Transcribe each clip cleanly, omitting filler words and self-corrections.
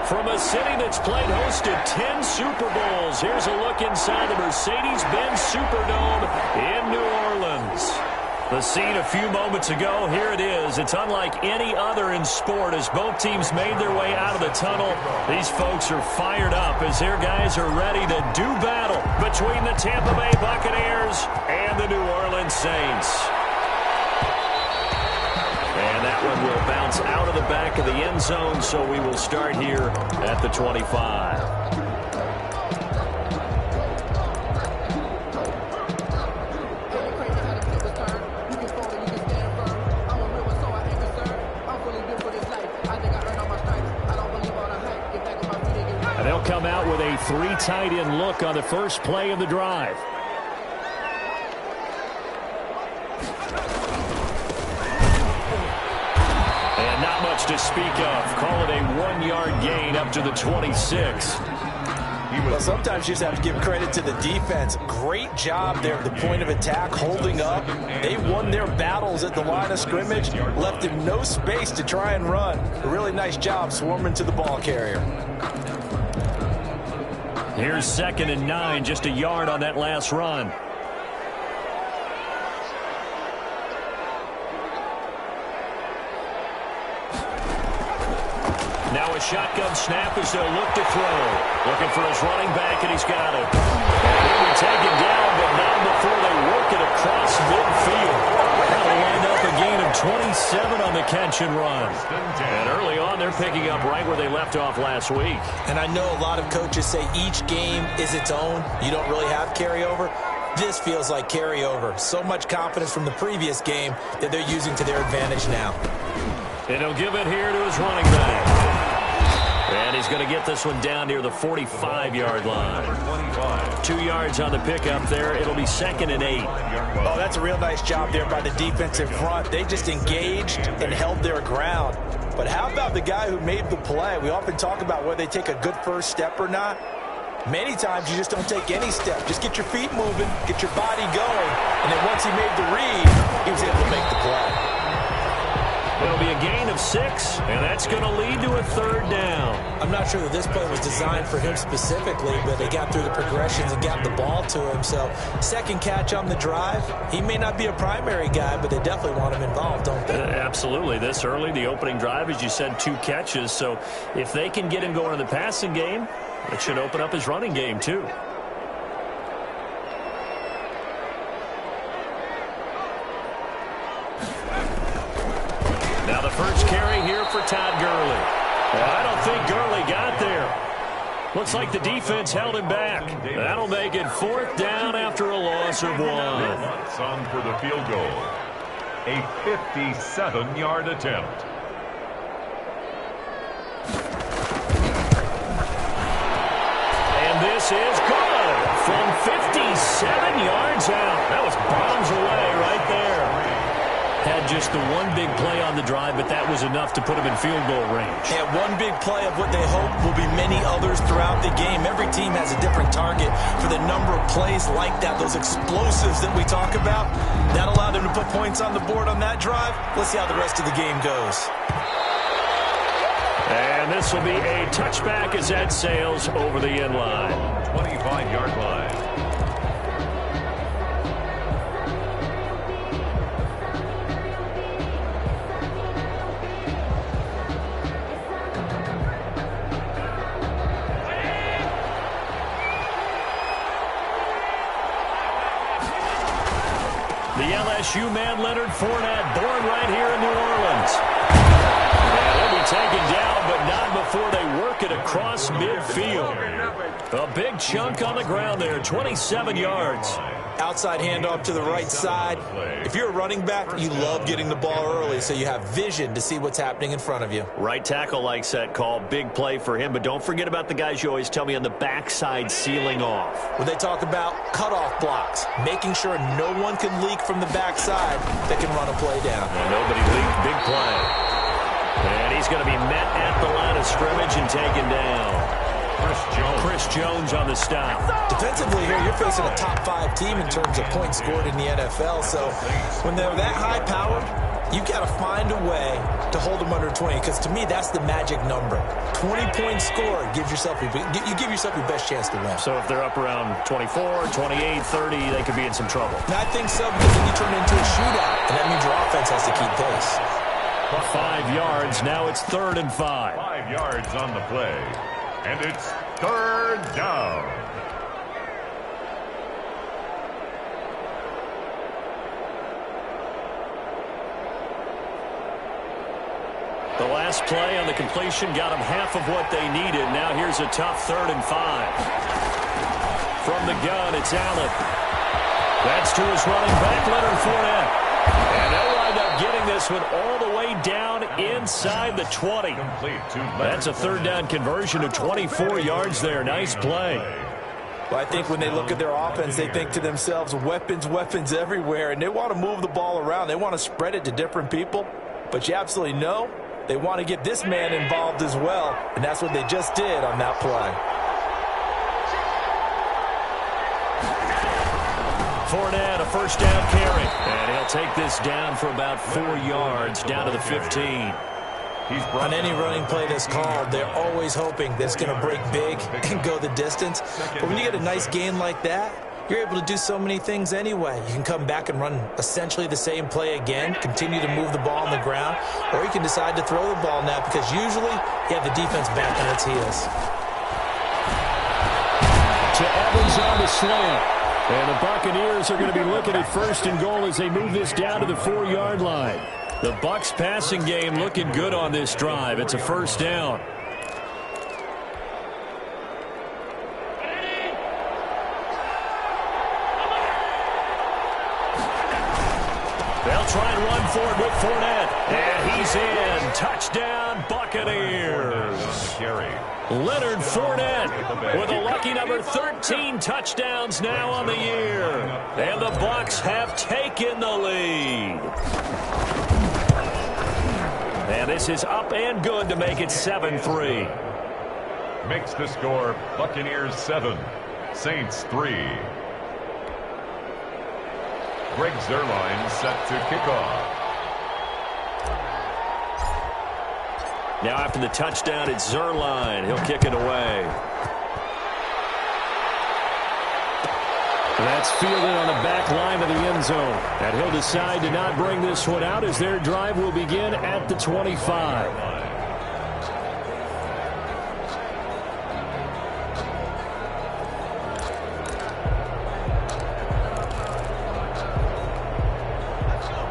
From a city that's played host to 10 Super Bowls, here's a look inside the Mercedes-Benz Superdome in New Orleans. The scene a few moments ago, here it is. It's unlike any other in sport as both teams made their way out of the tunnel. These folks are fired up as their guys are ready to do battle between the Tampa Bay Buccaneers and the New Orleans Saints. And that one will bounce out of the back of the end zone, so we will start here at the 25. They'll come out with a 3 tight end look on the first play of the drive. And not much to speak of. Call it a 1-yard gain up to the 26. Well, sometimes you just have to give credit to the defense. Great job there at the point of attack, holding up. They won their battles at the line of scrimmage, left him no space to try and run. A really nice job swarming to the ball carrier. Here's 2nd and 9, just a yard on that last run. Now a shotgun snap as they'll look to throw. Looking for his running back, and he's got it. And he'll be taken down, but not before they work it across midfield. That'll wind up a gain of 27 on the catch and run. And early on, they're picking up right where they left off last week. And I know a lot of coaches say each game is its own. You don't really have carryover. This feels like carryover. So much confidence from the previous game that they're using to their advantage now. And he'll give it here to his running back. And he's going to get this one down near the 45-yard line. 2 yards on the pickup there. It'll be 2nd and 8. Oh, that's a real nice job there by the defensive front. They just engaged and held their ground. But how about the guy who made the play? We often talk about whether they take a good first step or not. Many times you just don't take any step. Just get your feet moving, get your body going. And then once he made the read, he was able to make the play. It'll be a gain of 6, and that's going to lead to a 3rd down. I'm not sure that this play was designed for him specifically, but they got through the progressions and got the ball to him. So, 2nd catch on the drive. He may not be a primary guy, but they definitely want him involved, don't they? Absolutely. This early, the opening drive, as you said, 2 catches. So, if they can get him going in the passing game, it should open up his running game, too. Now the first carry here for Todd Gurley. I don't think Gurley got there. Looks like the defense held him back. That'll make it 4th down after a loss of 1. On for the field goal. A 57-yard attempt. And this is good from 57 yards out. That was bombs away right there. Had just the one big play on the drive, but that was enough to put him in field goal range. And one big play of what they hope will be many others throughout the game. Every team has a different target for the number of plays like that, those explosives that we talk about. That allowed them to put points on the board on that drive. Let's see how the rest of the game goes. And this will be a touchback as that sails over the end line. 25-yard line. The LSU man, Leonard Fournette, born right here in New Orleans. And they'll be taken down, but not before they work it across midfield. A big chunk on the ground there, 27 yards. Outside handoff to the right side. If you're a running back, you love getting the ball early so you have vision to see what's happening in front of you. Right tackle likes that call. Big play for him. But don't forget about the guys you always tell me on the backside sealing off. When they talk about cutoff blocks, making sure no one can leak from the backside that can run a play down. And nobody leaked. Big play. And he's going to be met at the line of scrimmage and taken down. Chris Jones on the stop. Defensively here, you're facing a top 5 team in terms of points scored in the NFL. So when they're that high-powered, you got to find a way to hold them under 20, because to me, that's the magic number. 20-point score gives yourself you give yourself your best chance to win. So if they're up around 24, 28, 30, they could be in some trouble. And I think so, because then you turn it into a shootout, and that means your offense has to keep pace. 5 yards. Now it's 3rd and 5. 5 yards on the play, and it's 3rd down. The last play on the completion got them half of what they needed. Now here's a tough 3rd and 5. From the gun, it's Allen. That's to his running back, Leonard Fournette. And they'll wind up getting this one all the way down inside the 20. That's a 3rd down conversion of 24 yards there. Nice play. Well, I think when they look at their offense, they think to themselves, weapons, weapons everywhere, and they want to move the ball around. They want to spread it to different people. But you absolutely know they want to get this man involved as well, and that's what they just did on that play. Fournette, a 1st down carry. And he'll take this down for about 4 yards, down to the 15. On any running play that's called, they're always hoping that it's going to break big and go the distance. But when you get a nice gain like that, you're able to do so many things anyway. You can come back and run essentially the same play again, continue to move the ball on the ground, or you can decide to throw the ball now, because usually you have the defense back on its heels. To Evans on the slant. And the Buccaneers are going to be looking at 1st and goal as they move this down to the 4-yard line. The Bucs passing game looking good on this drive. It's a 1st down. They'll try and run for it with Fournette. And he's in. Touchdown, Buccaneers. Leonard Fournette with a lucky number 13 touchdowns now on the year. And the Bucs have taken the lead. And this is up and good to make it 7-3. Makes the score Buccaneers 7, Saints 3. Greg Zuerlein set to kick off. Now after the touchdown, it's Zuerlein. He'll kick it away. That's fielded on the back line of the end zone. And he'll decide to not bring this one out as their drive will begin at the 25.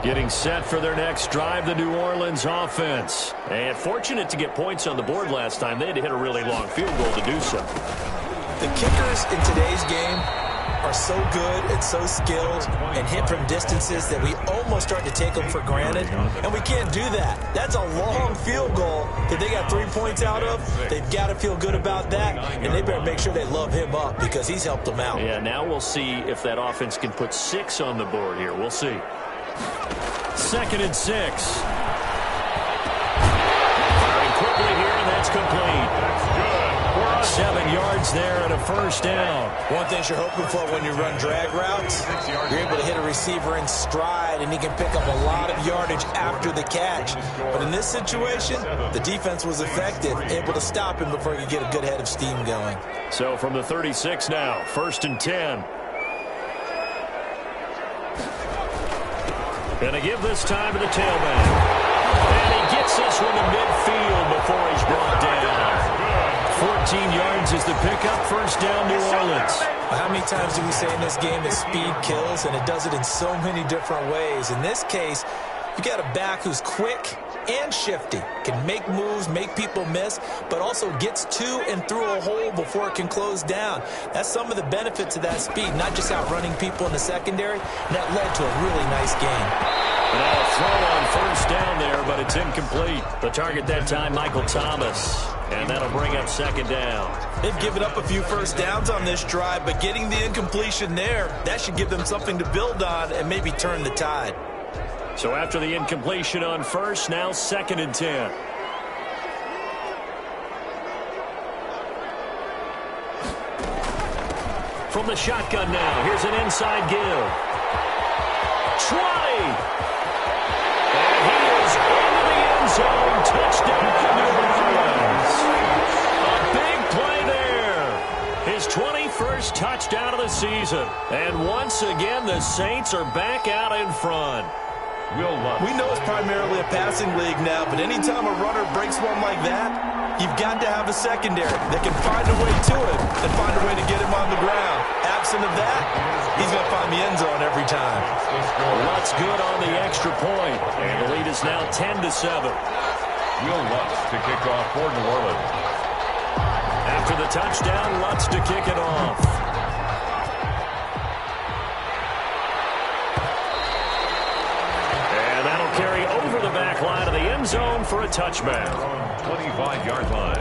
Getting set for their next drive, the New Orleans offense. And fortunate to get points on the board last time. They had to hit a really long field goal to do so. The kickers in today's game are so good and so skilled and hit from distances that we almost start to take them for granted. And we can't do that. That's a long field goal that they got 3 points out of. They've got to feel good about that. And they better make sure they love him up, because he's helped them out. Yeah, now we'll see if that offense can put 6 on the board here. We'll see. 2nd and 6. Firing quickly here, and that's complete. That's good. 7 yards there and a 1st down. One thing you're hoping for when you run drag routes, you're able to hit a receiver in stride, and he can pick up a lot of yardage after the catch. But in this situation, the defense was effective, able to stop him before he could get a good head of steam going. So from the 36 now, 1st and 10. Gonna give this time to the tailback. And he gets this one to midfield before he's brought down. 14 yards is the pickup. 1st down, New Orleans. How many times do we say in this game that speed kills, and it does it in so many different ways? In this case, you got a back who's quick and shifty, can make moves, make people miss, but also gets to and through a hole before it can close down. That's some of the benefits of that speed, not just outrunning people in the secondary. And that led to a really nice game. Now a throw on 1st down there, but it's incomplete. The target that time, Michael Thomas. And that'll bring up 2nd down. They've given up a few 1st downs on this drive, but getting the incompletion there, that should give them something to build on and maybe turn the tide. So after the incompletion on 1st, now 2nd and 10. From the shotgun now, here's an inside give. 20! And he end zone. Touchdown, New Orleans. A big play there. His 21st touchdown of the season. And once again, the Saints are back out in front. We know it's primarily a passing league now, but anytime a runner breaks one like that, you've got to have a secondary that can find a way to it and find a way to get him on the ground. Absent of that, he's going to find the end zone every time. Lutz good on the extra point, and the lead is now 10-7. Will Lutz to kick off for New Orleans. After the touchdown, Lutz to kick it off. Carry over the back line of the end zone for a touchback. 25-yard line.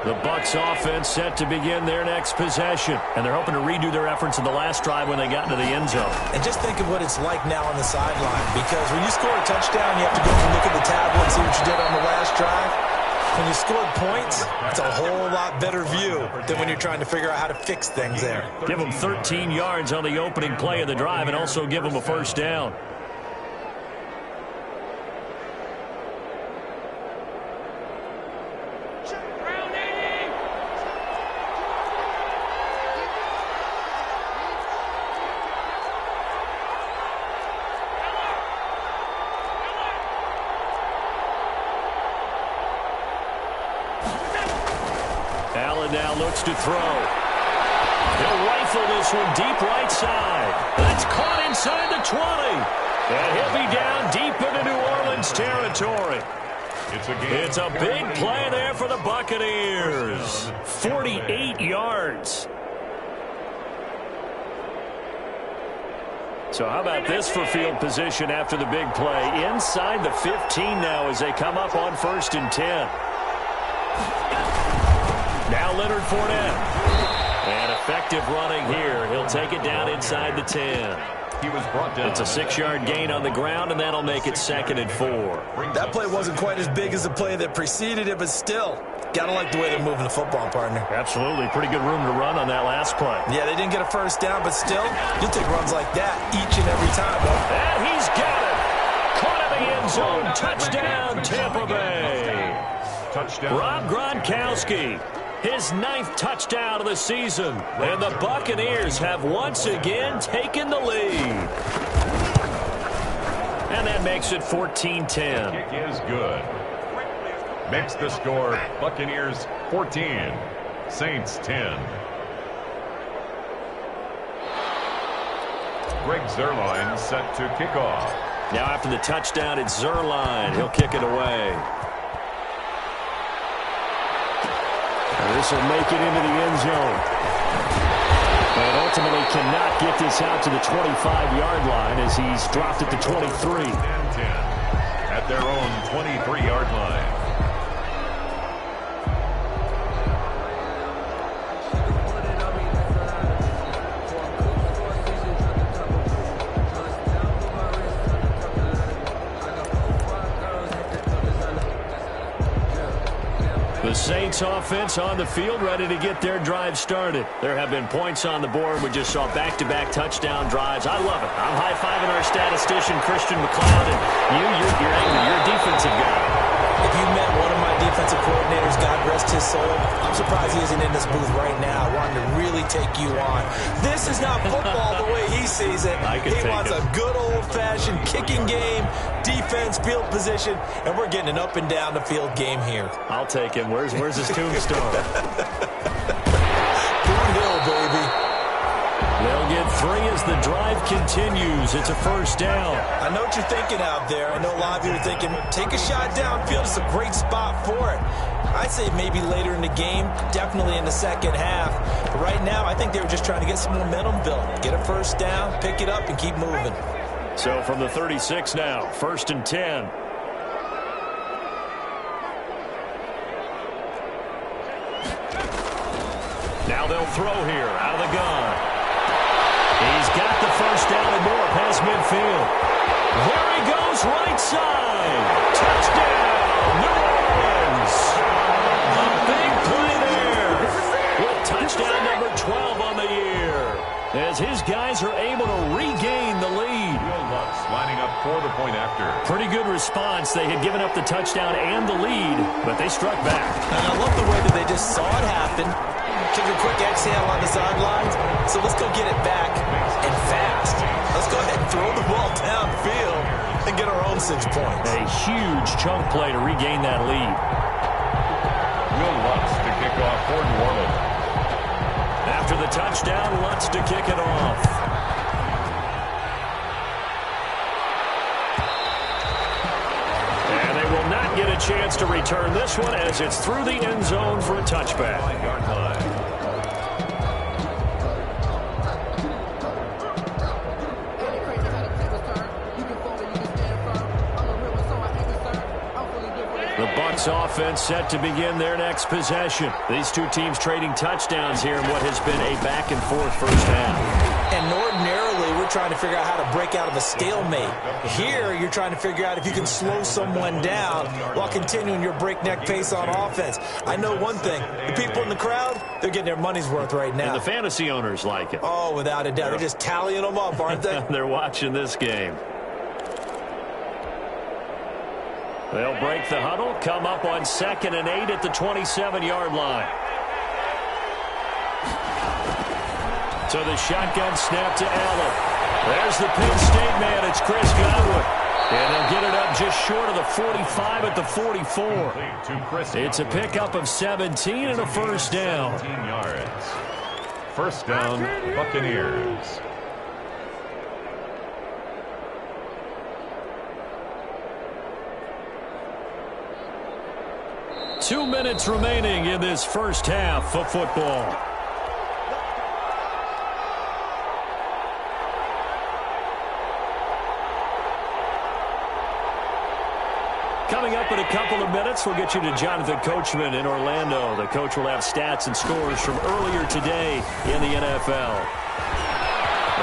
The Bucs offense set to begin their next possession, and they're hoping to redo their efforts in the last drive when they got into the end zone. And just think of what it's like now on the sideline, because when you score a touchdown, you have to go and look at the tablet and see what you did on the last drive. When you scored points, it's a whole lot better view than when you're trying to figure out how to fix things there. Give them 13 yards on the opening play of the drive and also give them a first down. Allen now looks to throw. He'll rifle this one deep right side. That's caught inside the 20. And he'll be down deep into New Orleans territory. It's a big play there for the Buccaneers. 48 yards. So how about this for field position after the big play? Inside the 15 now as they come up on 1st and 10. Now Leonard Fournette. And effective running here. He'll take it down inside the 10. He was brought down. It's a 6-yard gain on the ground, and that'll make it 2nd and 4. That play wasn't quite as big as the play that preceded it, but still, gotta like the way they're moving the football, partner. Absolutely. Pretty good room to run on that last play. Yeah, they didn't get a first down, but still, you'll take runs like that each and every time. And he's got it. Caught in the end zone. Touchdown, Tampa Bay. Touchdown. Rob Gronkowski. His 9th touchdown of the season. And the Buccaneers have once again taken the lead. And that makes it 14-10. Kick is good. Makes the score Buccaneers 14, Saints 10. Greg Zuerlein set to kick off. Now after the touchdown, it's Zuerlein. He'll kick it away. This will make it into the end zone. But ultimately cannot get this out to the 25-yard line as he's dropped at the 23. And 10 at their own 23-yard line. The Saints offense on the field, ready to get their drive started. There have been points on the board. We just saw back-to-back touchdown drives. I love it. I'm high-fiving our statistician, Christian McLeod, and you're angry. You're a defensive guy. If you met one of my defensive coordinators, God rest his soul, I'm surprised he isn't in this booth right now wanting to really take you on. This is not football the way he sees it. He wants a good old-fashioned kicking game, defense, field position, and we're getting an up-and-down-the-field game here. I'll take him. Where's his tombstone? Boone Hill, baby. They'll get 3 as the drive continues. It's a first down. I know what you're thinking out there. I know a lot of you are thinking, take a shot downfield. It's a great spot for it. I'd say maybe later in the game, definitely in the second half. But right now, I think they were just trying to get some momentum built. Get a first down, pick it up, and keep moving. So from the 36 now, 1st and 10. Now they'll throw here out of the gun. He's got the first down and more past midfield. There he goes, right side. Touchdown, New Orleans. A big play there. guys are able to regain the lead. Will Lutz lining up for the point after. Pretty good response. They had given up the touchdown and the lead, but they struck back. And I love the way that they just saw it happen. Took a quick exhale on the sidelines. So let's go get it back and fast. Let's go ahead and throw the ball downfield and get our own 6 points. A huge chunk play to regain that lead. Will Lutz to kick off for New Orleans. After the touchdown, Lutz to kick it off. And they will not get a chance to return this one as it's through the end zone for a touchback. 5-yard line. The Bucs offense set to begin their next possession. These two teams trading touchdowns here in what has been a back-and-forth first half. And ordinarily, we're trying to figure out how to break out of a stalemate. Here, you're trying to figure out if you can slow someone down while continuing your breakneck pace on offense. I know one thing. The people in the crowd, they're getting their money's worth right now. And the fantasy owners like it. Oh, without a doubt. They're just tallying them up, aren't they? They're watching this game. They'll break the huddle, come up on 2nd and 8 at the 27-yard line. So the shotgun snap to Allen. There's the Penn State man. It's Chris Godwin. And they'll get it up just short of the 45 at the 44. It's a pickup of 17 and a first down. 17 yards. First down, Buccaneers. Two minutes remaining in this first half of football. Coming up in a couple of minutes, we'll get you to Jonathan Coachman in Orlando. The coach will have stats and scores from earlier today in the NFL.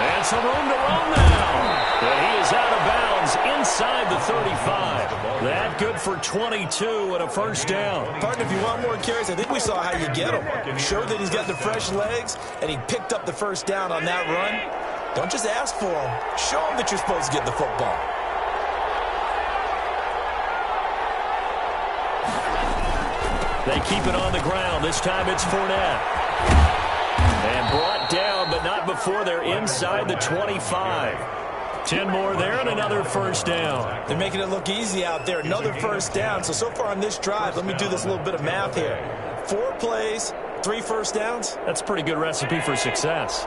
And some room to run now. But he is out of bounds inside the 35. That good for 22 and a first down. Partner, if you want more carries, I think we saw how you get him. Show that he's got the fresh legs, and he picked up the first down on that run. Don't just ask for him. Show him that you're supposed to get the football. They keep it on the ground. This time it's Fournette. And brought down, but not before they're inside the 25. 10 more there and another first down. They're making it look easy out there. Another first down. So far on this drive, let me do this little bit of math here. 4 plays, 3 first downs. That's a pretty good recipe for success.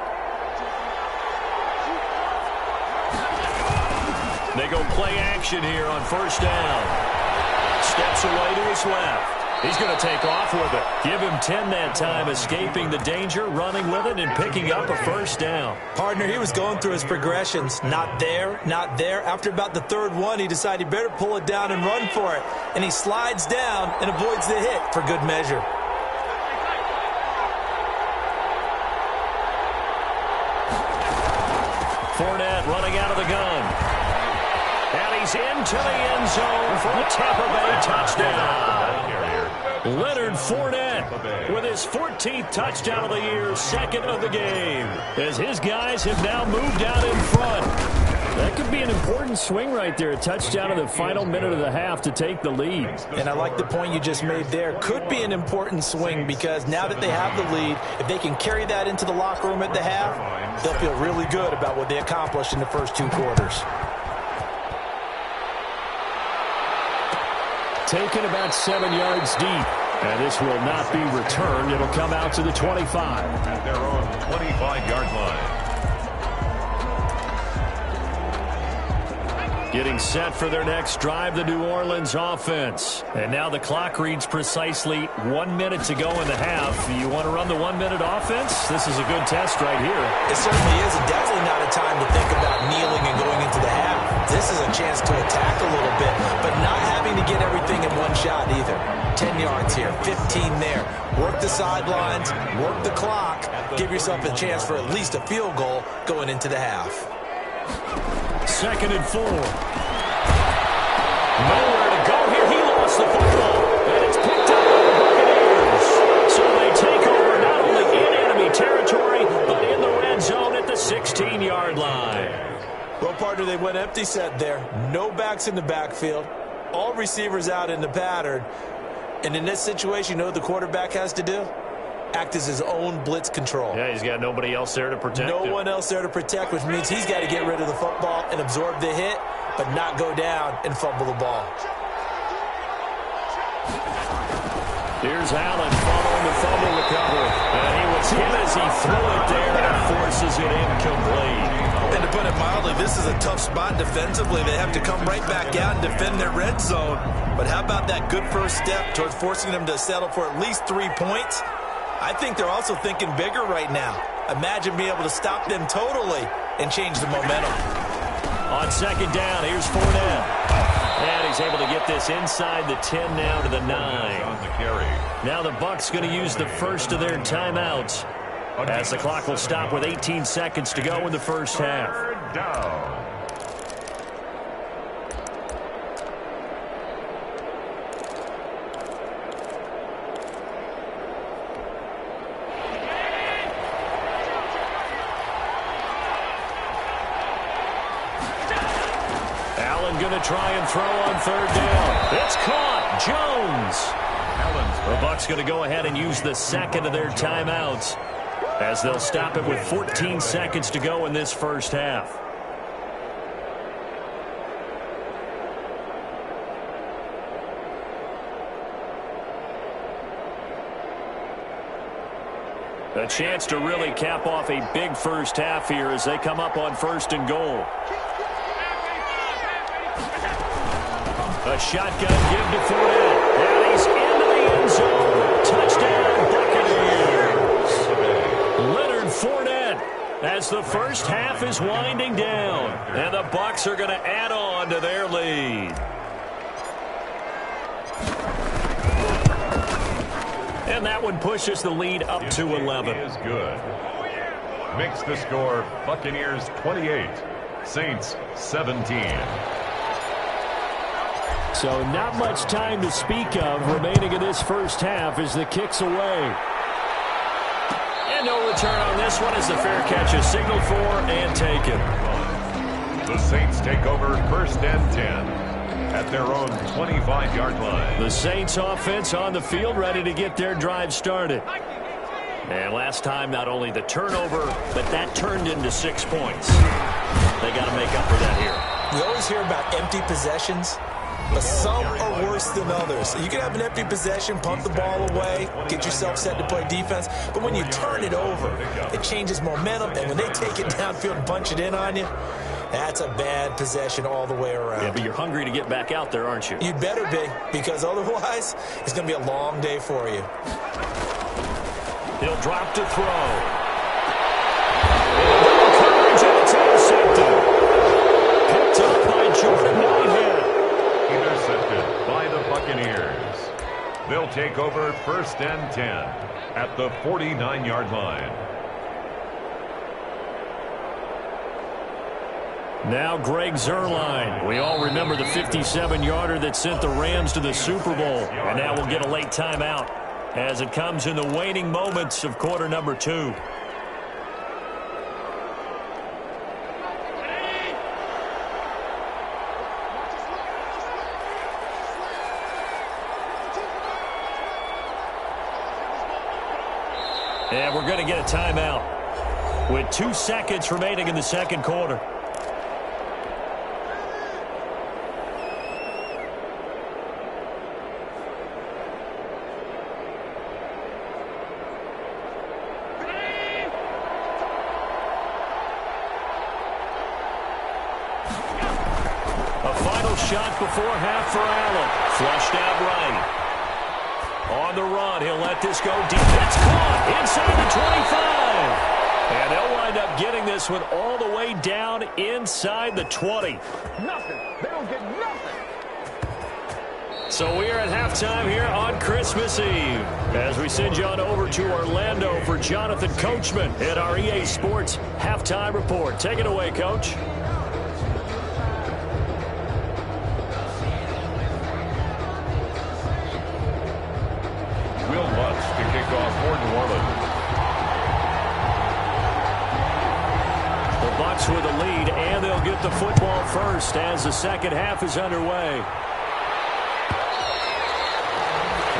They go play action here on first down. Steps away to his left. He's going to take off with it. Give him 10 that time, escaping the danger, running with it, and picking up a first down. Partner, he was going through his progressions. Not there, not there. After about the third one, he decided he better pull it down and run for it. And he slides down and avoids the hit for good measure. Fournette running out of the gun. And he's into the end zone for a Tampa Bay touchdown. Leonard Fournette with his 14th touchdown of the year, 2nd of the game, as his guys have now moved out in front. That could be an important swing right there, a touchdown in the final minute of the half to take the lead. And I like the point you just made there. Could be an important swing because now that they have the lead, if they can carry that into the locker room at the half, they'll feel really good about what they accomplished in the first 2 quarters. Taken about 7 yards deep. And this will not be returned. It'll come out to the 25. At their own 25-yard line. Getting set for their next drive, the New Orleans offense. And now the clock reads precisely 1 minute to go in the half. You want to run the 1 minute offense? This is a good test right here. It certainly is. And definitely not a time to think about kneeling and going into the half. This is a chance to attack a little bit, but not having to get everything in one shot either. 10 yards here, 15 there. Work the sidelines, work the clock. Give yourself a chance for at least a field goal going into the half. 2nd and 4. Nowhere to go here. He lost the football, and it's picked up by the Buccaneers. So they take over not only in enemy territory, but in the red zone at the 16-yard line. Well, partner, they went empty set there. No backs in the backfield. All receivers out in the pattern. And in this situation, you know what the quarterback has to do? Act as his own blitz control. Yeah, he's got nobody else there to protect him. No one else there to protect, which means he's got to get rid of the football and absorb the hit, but not go down and fumble the ball. Here's Allen following the fumble recovery. And he was hit as he threw it there and forces it incomplete. And to put it mildly, this is a tough spot defensively. They have to come right back out and defend their red zone. But how about that good first step towards forcing them to settle for at least 3 points? I think they're also thinking bigger right now. Imagine being able to stop them totally and change the momentum. On second down, here's Fournette. And he's able to get this inside the 10 now to the 9. On the carry. Now the Bucs going to use the first of their timeouts as the clock will stop with 18 seconds to go in the first half. Third down. Allen going to try and throw on third down. It's caught. Jones. The Bucs going to go ahead and use the second of their timeouts as they'll stop it with 14 seconds to go in this first half. A chance to really cap off a big first half here as they come up on first and goal. A shotgun give to Fournette. And he's into the end zone. Touchdown, Buccaneers. Leonard Fournette as the first half is winding down. And the Bucs are going to add on to their lead. And that one pushes the lead up to 11. Is good. Makes the score Buccaneers 28, Saints 17. So not much time to speak of remaining in this first half as the kick's away. And no return on this one as the fair catch is signaled for and taken. The Saints take over first and 10 at their own 25-yard line. The Saints offense on the field ready to get their drive started. And last time, not only the turnover, but that turned into 6 points. They got to make up for that here. We always hear about empty possessions, but some are worse than others. You can have an empty possession, pump the ball away, get yourself set to play defense, but when you turn it over, it changes momentum, and when they take it downfield and punch it in on you, that's a bad possession all the way around. Yeah, but you're hungry to get back out there, aren't you? You better be, because otherwise, it's going to be a long day for you. He'll drop to throw. Coverage, and it's intercepted. Picked up by Jordan Whitehead. Intercepted by the Buccaneers. They'll take over first and 10 at the 49-yard line. Now Greg Zuerlein. We all remember the 57-yarder that sent the Rams to the Super Bowl. And now we'll get a late timeout as it comes in the waning moments of quarter number 2. And we're going to get a timeout with 2 seconds remaining in the second quarter. Shot before half for Allen. Flushed out right. On the run, he'll let this go deep. That's caught inside the 25. And they'll wind up getting this one all the way down inside the 20. Nothing. They don't get nothing. So we are at halftime here on Christmas Eve as we send you on over to Orlando for Jonathan Coachman at our EA Sports Halftime Report. Take it away, Coach. Will Lutz to kick off for New Orleans. the football first as the second half is underway.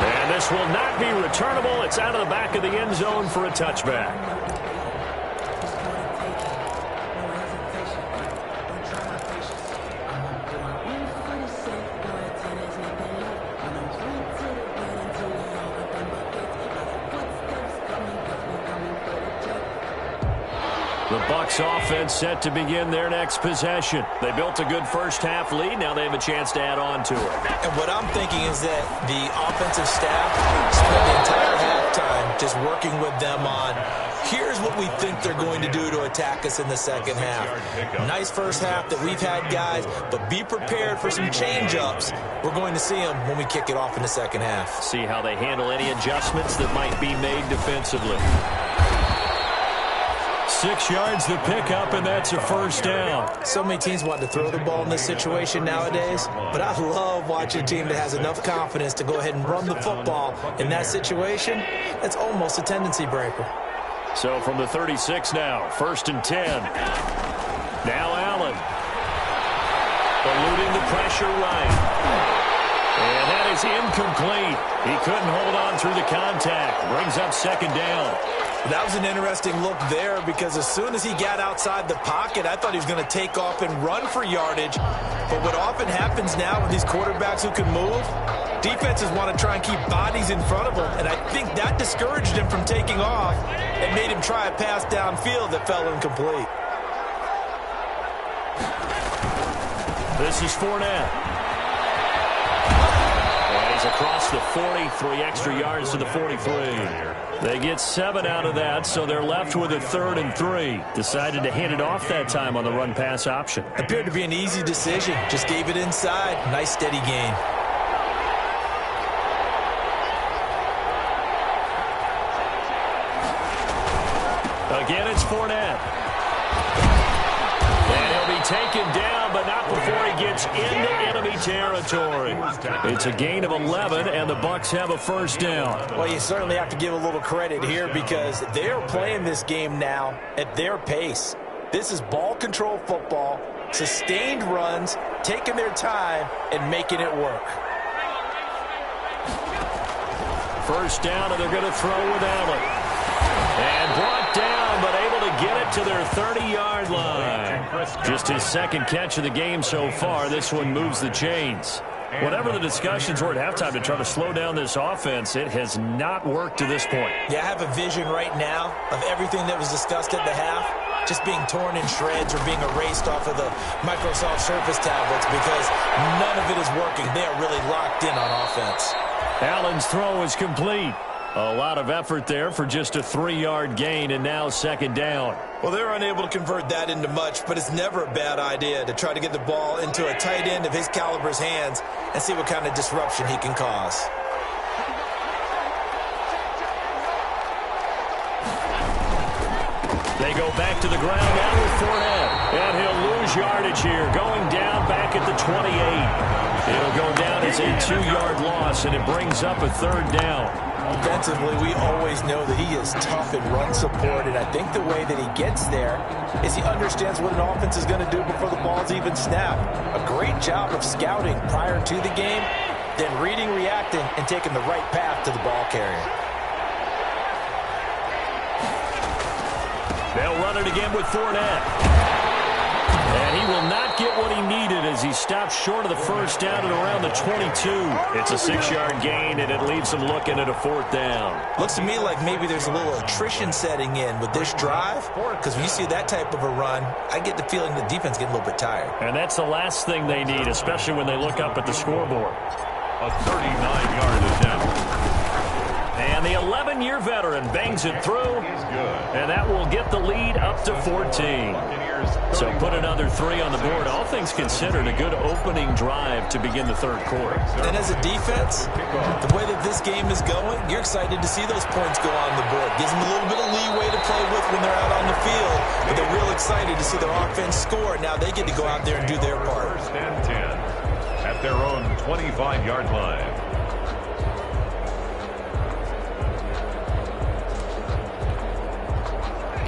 And this will not be returnable. It's out of the back of the end zone for a touchback. The Bucs offense set to begin their next possession. They built a good first half lead. Now they have a chance to add on to it. And what I'm thinking is that the offensive staff spent the entire halftime just working with them on, here's what we think they're going to do to attack us in the second half. Nice first half that we've had, guys, but be prepared for some change-ups. We're going to see them when we kick it off in the second half. See how they handle any adjustments that might be made defensively. 6 yards the pickup, and that's a first down. So many teams want to throw the ball in this situation nowadays, but I love watching a team that has enough confidence to go ahead and run the football in that situation. That's almost a tendency breaker. So from the 36 now, 1st and 10. Now Allen. Eluding the pressure right. And that is incomplete. He couldn't hold on through the contact. Brings up second down. That was an interesting look there because as soon as he got outside the pocket, I thought he was going to take off and run for yardage. But what often happens now with these quarterbacks who can move, defenses want to try and keep bodies in front of them. And I think that discouraged him from taking off and made him try a pass downfield that fell incomplete. This is Fournette. And he's across the 40, 3 extra yards to the 43. They get 7 out of that, so they're left with a 3rd and 3. Decided to hand it off that time on the run-pass option. Appeared to be an easy decision. Just gave it inside. Nice, steady gain. Again, it's Fournette. And he'll be taken down, but not before he gets into enemy territory. It's a gain of 11, and the Bucs have a first down. Well, you certainly have to give a little credit here because they're playing this game now at their pace. This is ball control football, sustained runs, taking their time, and making it work. First down, and they're going to throw with Allen. And brought down, but able to get it to their 30-yard line. Just his second catch of the game so far. This one moves the chains. Whatever the discussions were at halftime to try to slow down this offense, it has not worked to this point. Yeah, I have a vision right now of everything that was discussed at the half just being torn in shreds or being erased off of the Microsoft Surface tablets because none of it is working. They are really locked in on offense. Allen's throw is complete. A lot of effort there for just a 3-yard gain, and now second down. Well, they're unable to convert that into much, but it's never a bad idea to try to get the ball into a tight end of his caliber's hands and see what kind of disruption he can cause. They go back to the ground now with Fournette. And he'll lose yardage here, going down back at the 28. It'll go down as a 2-yard loss, and it brings up a 3rd down. Defensively, we always know that he is tough in run support, and I think the way that he gets there is he understands what an offense is going to do before the ball's even snapped. A great job of scouting prior to the game, then reading, reacting, and taking the right path to the ball carrier. They'll run it again with Fournette. And he will not get what he needed as he stops short of the first down at around the 22. It's a 6-yard gain, and it leaves him looking at a 4th down. Looks to me like maybe there's a little attrition setting in with this drive, because when you see that type of a run, I get the feeling the defense getting a little bit tired. And that's the last thing they need, especially when they look up at the scoreboard. A 39-yard attempt. And the 11-year veteran bangs it through, and that will get the lead up to 14. So put another 3 on the board. All things considered, a good opening drive to begin the 3rd quarter. And as a defense, the way that this game is going, you're excited to see those points go on the board. Gives them a little bit of leeway to play with when they're out on the field, but they're real excited to see their offense score. Now they get to go out there and do their part. 1st and 10 at their own 25-yard line.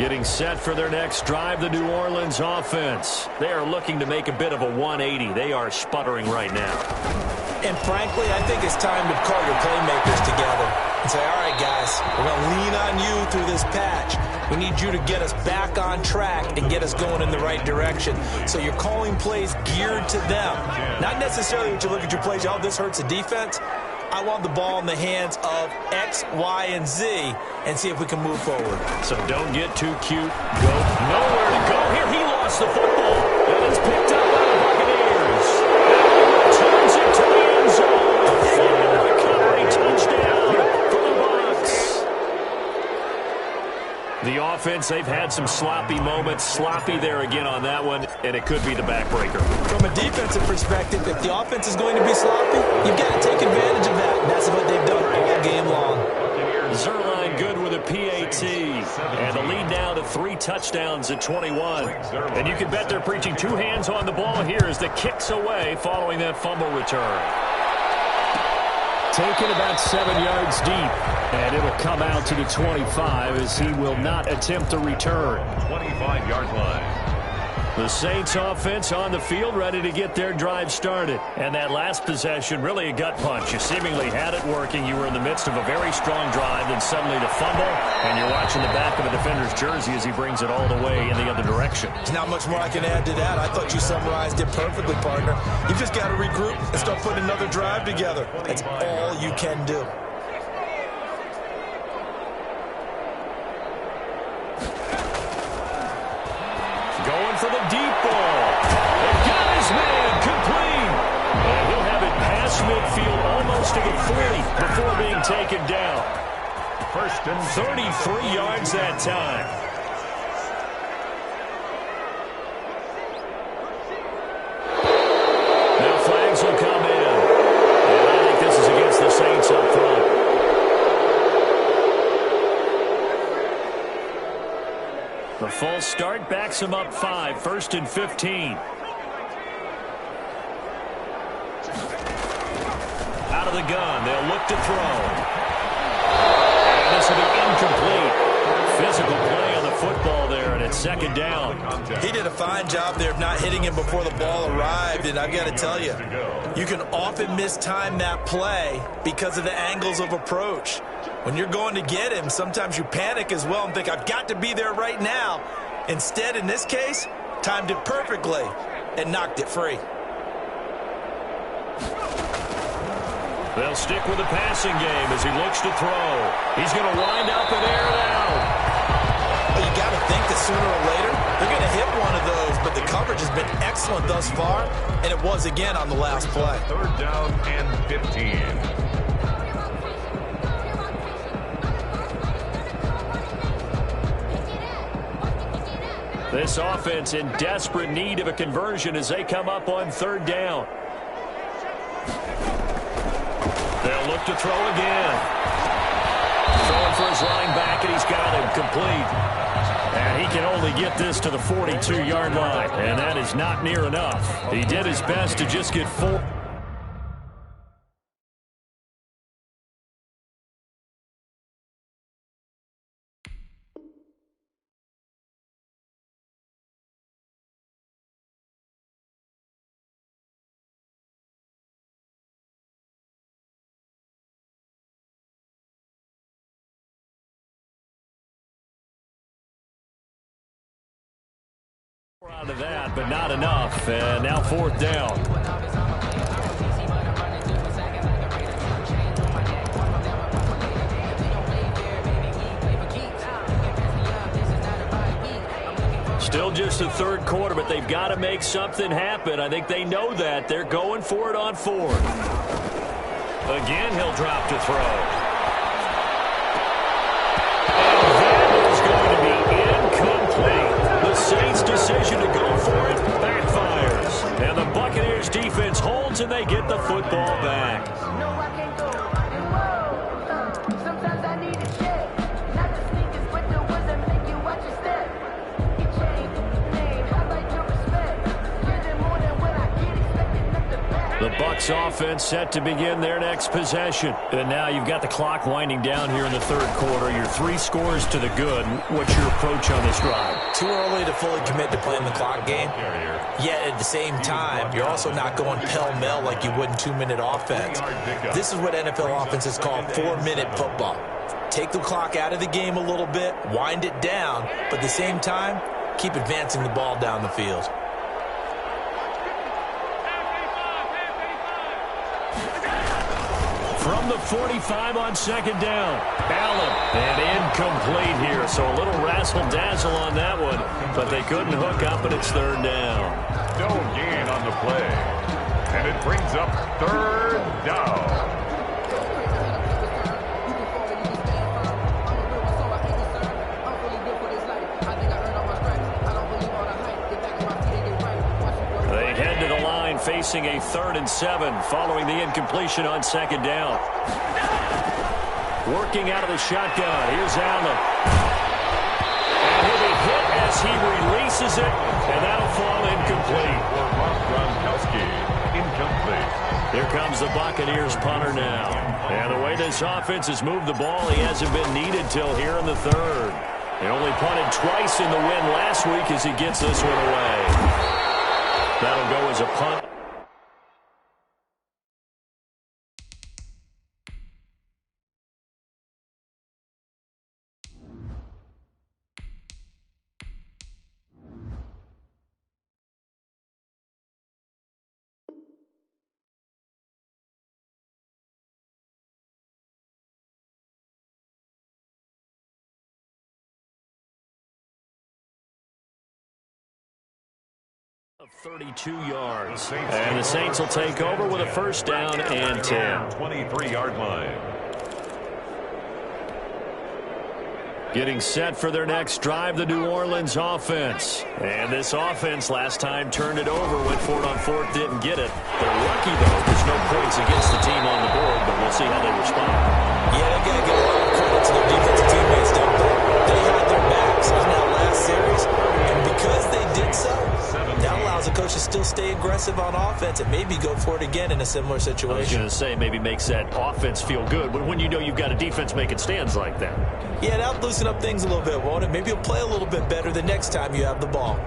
Getting set for their next drive, the New Orleans offense. They are looking to make a bit of a 180. They are sputtering right now. And frankly, I think it's time to call your playmakers together and say, all right, guys, we're going to lean on you through this patch. We need you to get us back on track and get us going in the right direction. So you're calling plays geared to them. Not necessarily when you look at your plays, oh, this hurts the defense. I want the ball in the hands of X, Y, and Z and see if we can move forward. So don't get too cute. Go nowhere to go here. He lost the football. And it's picked up by the Buccaneers. Turns it to the end zone. And a recovery touchdown for the Bucs. The offense, they've had some sloppy moments. Sloppy there again on that one, and it could be the backbreaker. From a defensive perspective, if the offense is going to be sloppy, you've got to take advantage of that. And that's what they've done all game long. Zuerlein good with a PAT. And the lead now to 3 touchdowns at 21. And you can bet they're preaching 2 hands on the ball here as the kick's away following that fumble return. Taken about 7 yards deep. And it'll come out to the 25 as he will not attempt a return. 25-yard line. The Saints offense on the field ready to get their drive started. And that last possession, really a gut punch. You seemingly had it working. You were in the midst of a very strong drive, then suddenly the fumble, and you're watching the back of a defender's jersey as he brings it all the way in the other direction. There's not much more I can add to that. I thought you summarized it perfectly, partner. You've just got to regroup and start putting another drive together. That's all you can do. Going for the deep ball. And got his man complete. And he'll have it past midfield almost to the 40 before being taken down. First and 33 yards that time. Now flags will come in. And I think this is against the Saints up front. The false start backs him up 5. First and 15. Out of the gun. They'll look to throw. And this will be incomplete. Physical play on the football there, and it's second down. He did a fine job there of not hitting him before the ball arrived, and I've got to tell you, you can often mistime that play because of the angles of approach. When you're going to get him, sometimes you panic as well and think, I've got to be there right now. Instead, in this case, timed it perfectly and knocked it free. They'll stick with the passing game as he looks to throw. He's going to wind up and air it out. Well, you got to think that sooner or later, they're going to hit one of those, but the coverage has been excellent thus far, and it was again on the last play. Third down and 15. This offense in desperate need of a conversion as they come up on third down. They'll look to throw again. Throwing for his running back, and he's got him complete. And he can only get this to the 42-yard line, and that is not near enough. He did his best to just get 4. Out of that, but not enough. And now fourth down. Still just the third quarter, but they've got to make something happen. I think they know that. They're going for it on fourth. Again, he'll drop to throw. Saints' decision to go for it backfires. And the Buccaneers defense holds and they get the football back. Sometimes I need a check. Not the sneakers, but the ones that make you watch your step. You change, name, I like your respect. You're the more than what I get, expecting nothing back. The Bucs offense set to begin their next possession. And now you've got the clock winding down here in the third quarter. You're 3 scores to the good. What's your approach on this drive? Too early to fully commit to playing the clock game. Yet at the same time, you're also not going pell-mell like you would in 2-minute offense. This is what NFL offenses call 4-minute football. Take the clock out of the game a little bit, wind it down, but at the same time, keep advancing the ball down the field. From the 45 on second down. Allen, and incomplete here. So a little razzle-dazzle on that one, but they couldn't hook up, and it's third down. No gain on the play. And it brings up third down. Facing a 3rd and 7 following the incompletion on second down. Working out of the shotgun. Here's Allen. And he'll be hit as he releases it, and that'll fall incomplete. For Rob Gronkowski, incomplete. Here comes the Buccaneers punter now. And the way this offense has moved the ball, he hasn't been needed till here in the third. He only punted twice in the win last week as he gets this one away. That'll go as a punt. Of 32 yards. And the Saints will take over with a first down and 10. 23-yard line. Getting set for their next drive, the New Orleans offense. And this offense last time turned it over, went for it on 4th, didn't get it. They're lucky, though. There's no points against the team on the board, but we'll see how they respond. Yeah, they've got to give a lot of credit to their defensive teammates, don't they? They had their backs on that last series, and because they did so, that allows the coach to still stay aggressive on offense and maybe go for it again in a similar situation. I was going to say, maybe makes that offense feel good, but when you know you've got a defense making stands like that. Yeah, that'll loosen up things a little bit, won't it? Maybe you'll play a little bit better the next time you have the ball.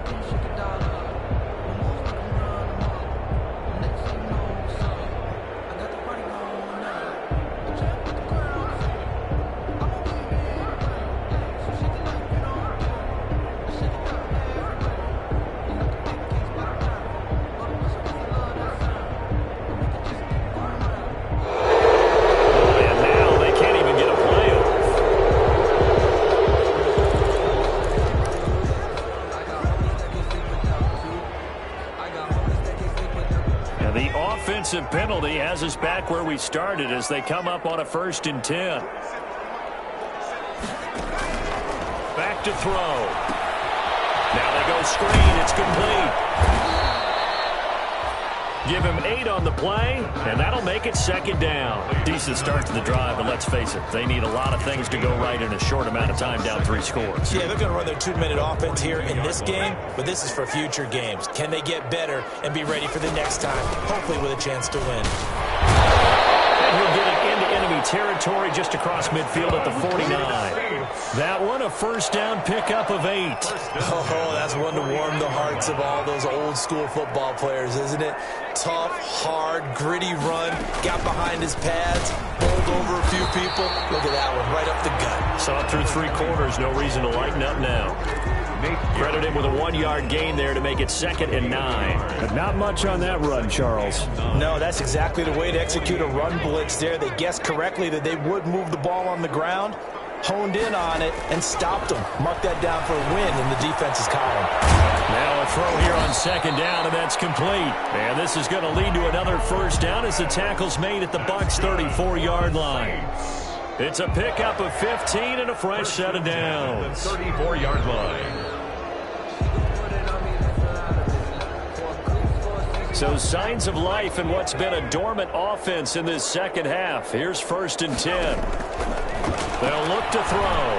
Penalty has us back where we started as they come up on a 1st and 10. Back to throw. Now they go screen. It's complete. Give him 8 on the play, and that'll make it second down. Decent start to the drive, but let's face it, they need a lot of things to go right in a short amount of time, down 3 scores. Yeah, they're going to run their 2-minute offense here in this game, but this is for future games. Can they get better and be ready for the next time, hopefully with a chance to win? And he'll get it into enemy territory just across midfield at the 49. That one, a first down pickup of 8. Oh, that's one to warm the hearts of all those old school football players, isn't it? Tough, hard, gritty run, got behind his pads, bowled over a few people. Look at that one, right up the gut. Saw it through 3 quarters, no reason to lighten up now. Credit him with a 1-yard gain there to make it 2nd and 9. But not much on that run, Charles. No, that's exactly the way to execute a run blitz there. They guessed correctly that they would move the ball on the ground, honed in on it, and stopped them. Mark that down for a win in the defense's column. Now a throw here on 2nd down, and that's complete. And this is going to lead to another first down as the tackle's made at the Bucs' 34-yard line. It's a pickup of 15 and a fresh set of downs. 34-yard line. So signs of life in what's been a dormant offense in this second half. Here's 1st and 10. They'll look to throw.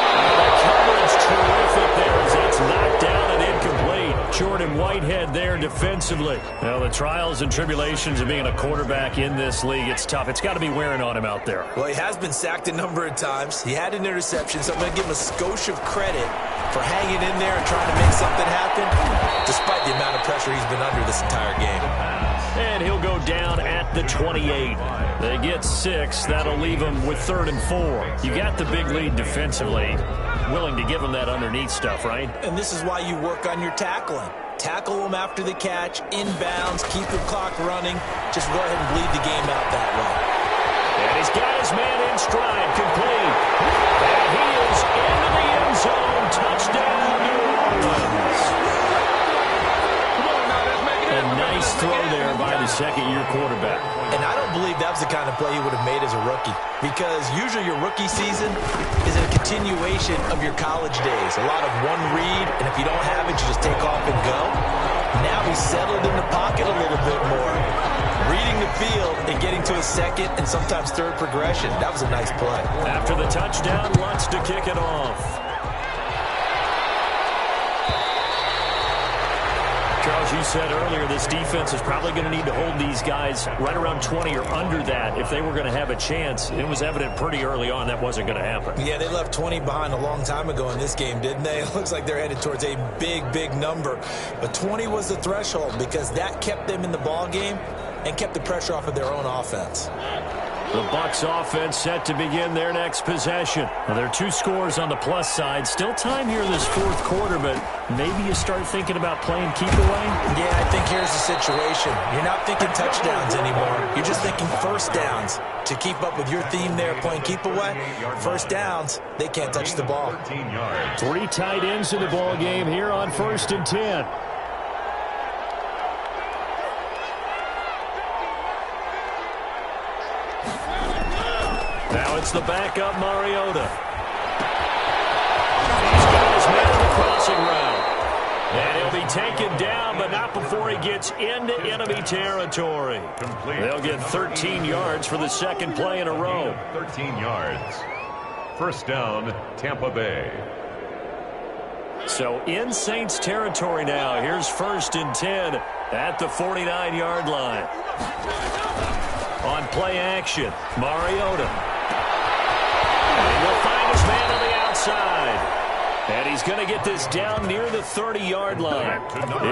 And the coverage terrific there as it's knocked down and incomplete. Jordan Whitehead there defensively. Well, the trials and tribulations of being a quarterback in this league, it's tough. It's got to be wearing on him out there. Well, he has been sacked a number of times. He had an interception, so I'm going to give him a skosh of credit for hanging in there and trying to make something happen, despite the amount of pressure he's been under this entire game. And he'll go down at the 28. They get 6. That'll leave them with 3rd and 4. You got the big lead defensively. Willing to give them that underneath stuff, right? And this is why you work on your tackling. Tackle them after the catch, inbounds, keep the clock running. Just go ahead and bleed the game out that way. And he's got his man in stride, complete. And he is into the end zone. Touchdown, New Orleans. A nice throw there by the second-year quarterback. And I don't believe that was the kind of play he would have made as a rookie, because usually your rookie season is a continuation of your college days. A lot of one read, and if you don't have it, you just take off and go. Now he's settled in the pocket a little bit more, reading the field and getting to a second and sometimes third progression. That was a nice play. After the touchdown, Lutz to kick it off. Charles, you said earlier this defense is probably going to need to hold these guys right around 20 or under that if they were going to have a chance. It was evident pretty early on that wasn't going to happen. Yeah, they left 20 behind a long time ago in this game, didn't they? It looks like they're headed towards a big, big number. But 20 was the threshold because that kept them in the ball game and kept the pressure off of their own offense. The Bucs offense set to begin their next possession. Well, there are 2 scores on the plus side. Still time here this 4th quarter, but maybe you start thinking about playing keep away? Yeah, I think here's the situation. You're not thinking touchdowns anymore. You're just thinking first downs. To keep up with your theme there, playing keep away, first downs, they can't touch the ball. 3 tight ends in the ball game here on 1st and 10. Now it's the backup, Mariota. He's got his man on the crossing route. And he'll be taken down, but not before he gets into enemy territory. They'll get 13 yards for the second play in a row. 13 yards. First down, Tampa Bay. So in Saints territory now. Here's 1st and 10 at the 49-yard line. On play action, Mariota. And he'll find his man on the outside. And he's going to get this down near the 30-yard line.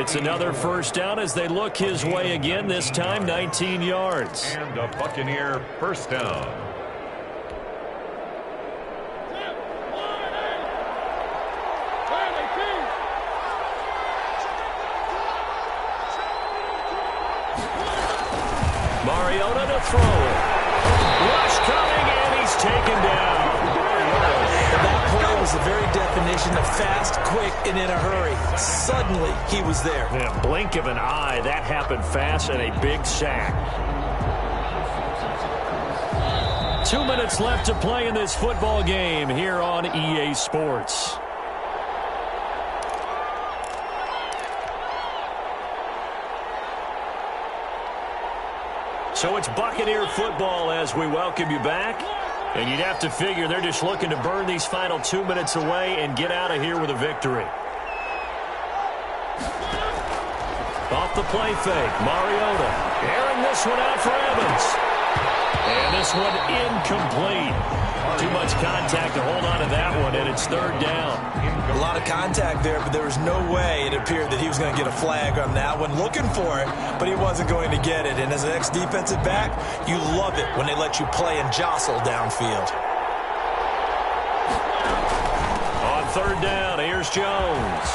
It's another first down as they look his way again, this time 19 yards. And a Buccaneer first down. Mariota to throw it. Rush coming, and he's taken down. That play was the very definition of fast, quick, and in a hurry. Suddenly, he was there. Yeah, blink of an eye, that happened fast, and a big sack. 2 minutes left to play in this football game here on EA Sports. So it's Buccaneer football as we welcome you back. And you'd have to figure they're just looking to burn these final 2 minutes away and get out of here with a victory. Off the play fake, Mariota. Airing this one out for Evans. And this one incomplete. Too much contact to hold on to that one, and it's 3rd down. A lot of contact there, but there was no way it appeared that he was going to get a flag on that one. Looking for it, but he wasn't going to get it. And as an ex-defensive back, you love it when they let you play and jostle downfield. On 3rd down, here's Jones.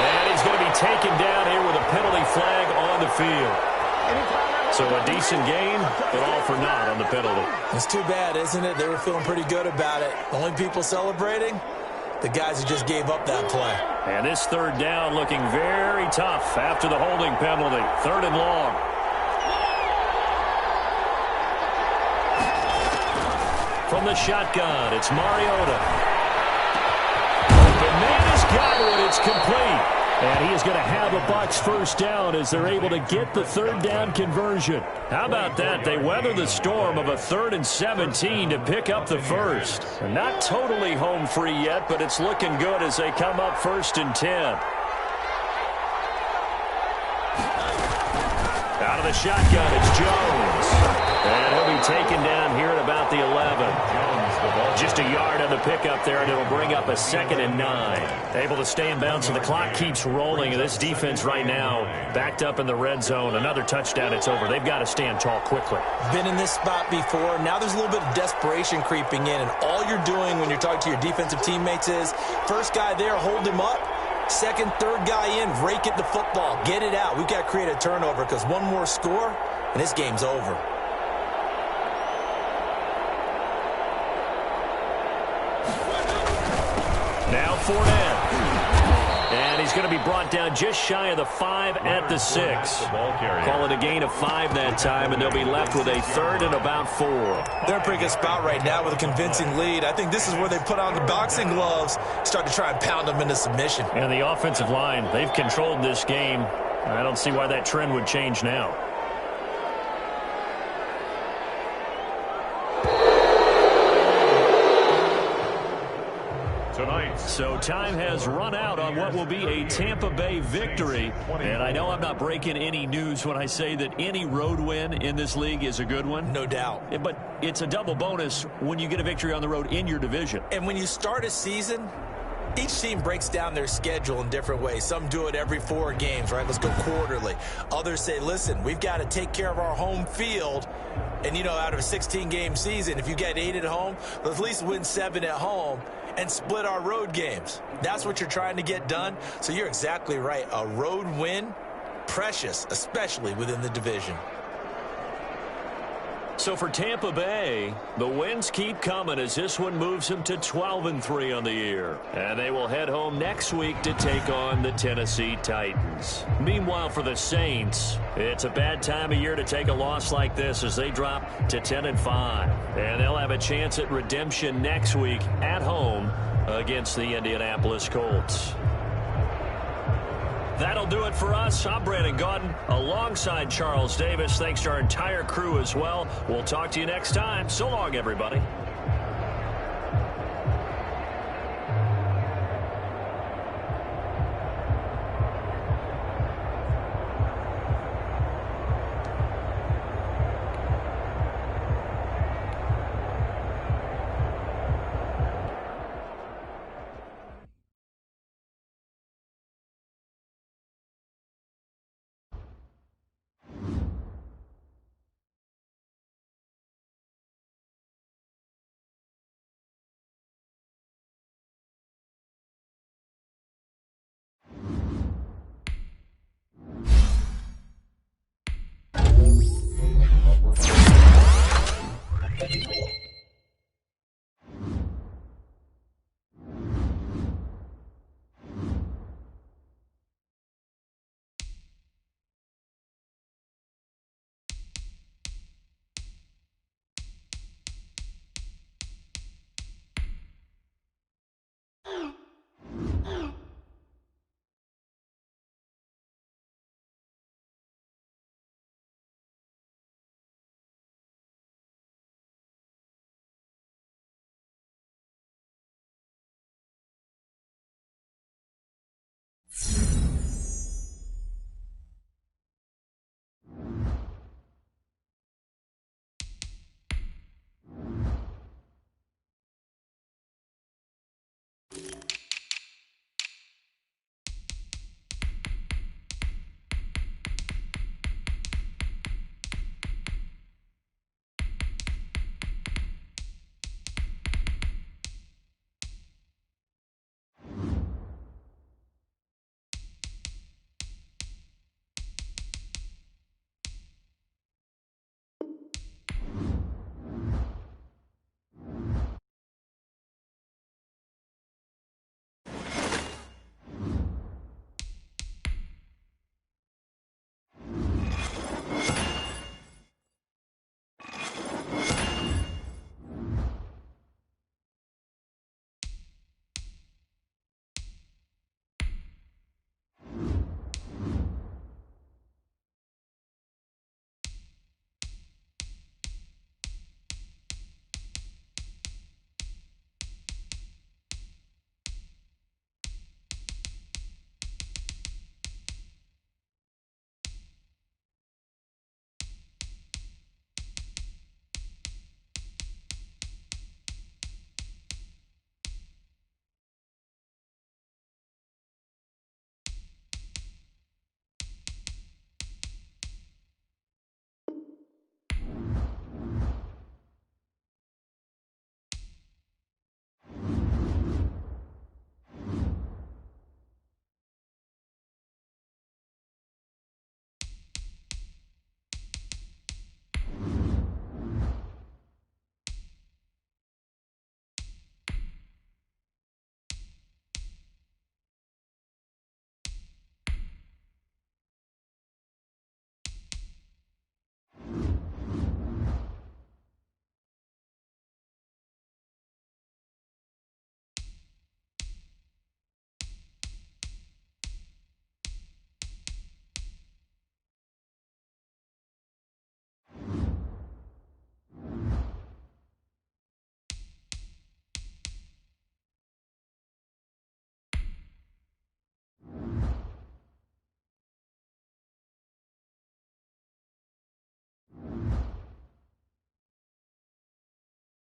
And he's going to be taken down here with a penalty flag on the field. So a decent gain, but all for naught on the penalty. It's too bad, isn't it? They were feeling pretty good about it. Only people celebrating, the guys who just gave up that play. And this 3rd down looking very tough after the holding penalty. 3rd and long. From the shotgun, it's Mariota. The man has got it. It's complete. And he is going to have a Bucs first down as they're able to get the 3rd down conversion. How about that? They weather the storm of a 3rd and 17 to pick up the first. Not totally home free yet, but it's looking good as they come up 1st and 10. Out of the shotgun, it's Jones. And he'll be taken down here at about the 11. Just a yard on the pickup there, and it'll bring up a 2nd and 9. Able to stay in bounds, and the clock keeps rolling. And this defense right now backed up in the red zone. Another touchdown, it's over. They've got to stand tall quickly. Been in this spot before. Now there's a little bit of desperation creeping in, and all you're doing when you're talking to your defensive teammates is first guy there, hold him up. Second, third guy in, rake it the football. Get it out. We've got to create a turnover because one more score, and this game's over. Now Fournette. And he's going to be brought down just shy of the 5 at the 6. Call it a gain of 5 that time, and they'll be left with a 3rd and about 4. They're in a pretty good spot right now with a convincing lead. I think this is where they put on the boxing gloves, start to try and pound them into submission. And the offensive line, they've controlled this game. I don't see why that trend would change now. So time has run out on what will be a Tampa Bay victory. And I know I'm not breaking any news when I say that any road win in this league is a good one. No doubt. But it's a double bonus when you get a victory on the road in your division. And when you start a season, each team breaks down their schedule in different ways. Some do it every 4 games, right? Let's go quarterly. Others say, listen, we've got to take care of our home field. And, you know, out of a 16-game season, if you get 8 at home, let's at least win 7 at home and split our road games. That's what you're trying to get done. So you're exactly right. A road win, precious, especially within the division. So for Tampa Bay, the wins keep coming as this one moves them to 12-3 on the year. And they will head home next week to take on the Tennessee Titans. Meanwhile, for the Saints, it's a bad time of year to take a loss like this as they drop to 10-5. And they'll have a chance at redemption next week at home against the Indianapolis Colts. That'll do it for us. I'm Brandon Gaudin alongside Charles Davis. Thanks to our entire crew as well. We'll talk to you next time. So long, everybody.